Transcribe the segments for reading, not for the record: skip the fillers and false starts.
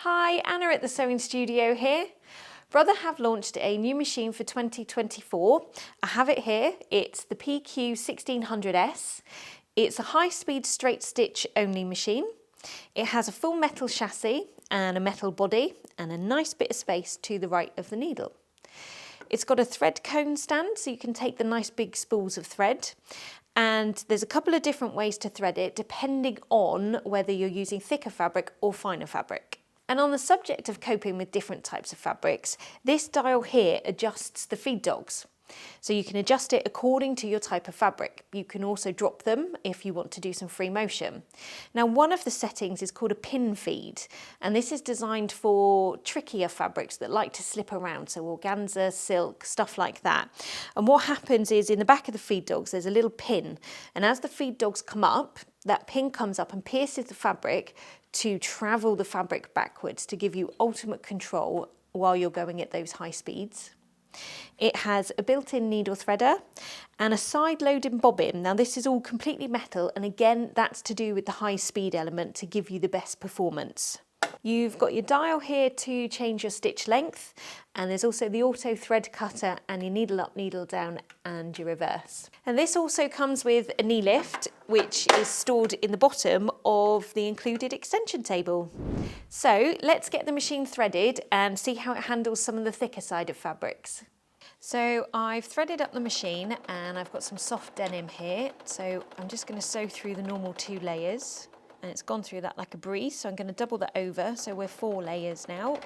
Hi, Anna at the Sewing Studio here. Brother have launched a new machine for 2024. I have it here. It's the PQ1600S. It's a high-speed straight stitch only machine. It has a full metal chassis and a metal body and a nice bit of space to the right of the needle. It's got a thread cone stand so you can take the nice big spools of thread. And there's a couple of different ways to thread it depending on whether you're using thicker fabric or finer fabric. And on the subject of coping with different types of fabrics, this dial here adjusts the feed dogs. So you can adjust it according to your type of fabric. You can also drop them if you want to do some free motion. Now, one of the settings is called a pin feed, and this is designed for trickier fabrics that like to slip around, so organza, silk, stuff like that. And what happens is in the back of the feed dogs, there's a little pin, and as the feed dogs come up, that pin comes up and pierces the fabric to travel the fabric backwards to give you ultimate control while you're going at those high speeds. It has a built-in needle threader and a side-loading bobbin. Now this is all completely metal, and again that's to do with the high speed element to give you the best performance. You've got your dial here to change your stitch length, and there's also the auto thread cutter and your needle up, needle down and your reverse. And this also comes with a knee lift, which is stored in the bottom of the included extension table. So let's get the machine threaded and see how it handles some of the thicker side of fabrics. So I've threaded up the machine and I've got some soft denim here. So I'm just going to sew through the normal 2 layers. And it's gone through that like a breeze, so I'm going to double that over, so we're 4 layers now.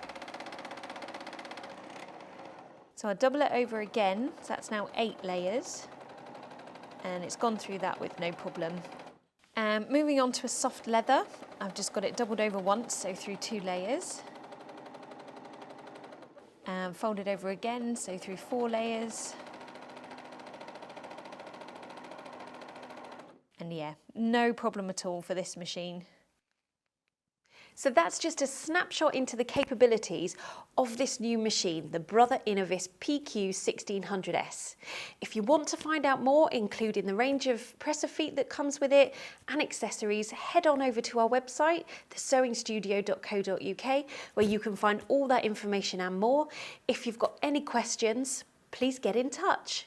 So I'll double it over again, so that's now 8 layers, and it's gone through that with no problem. Moving on to a soft leather, I've just got it doubled over once, so through 2 layers. Fold it over again, so through 4 layers. And yeah, no problem at all for this machine. So that's just a snapshot into the capabilities of this new machine, the Brother Innovis PQ1600S. If you want to find out more, including the range of presser feet that comes with it and accessories, head on over to our website, thesewingstudio.co.uk, where you can find all that information and more. If you've got any questions, please get in touch.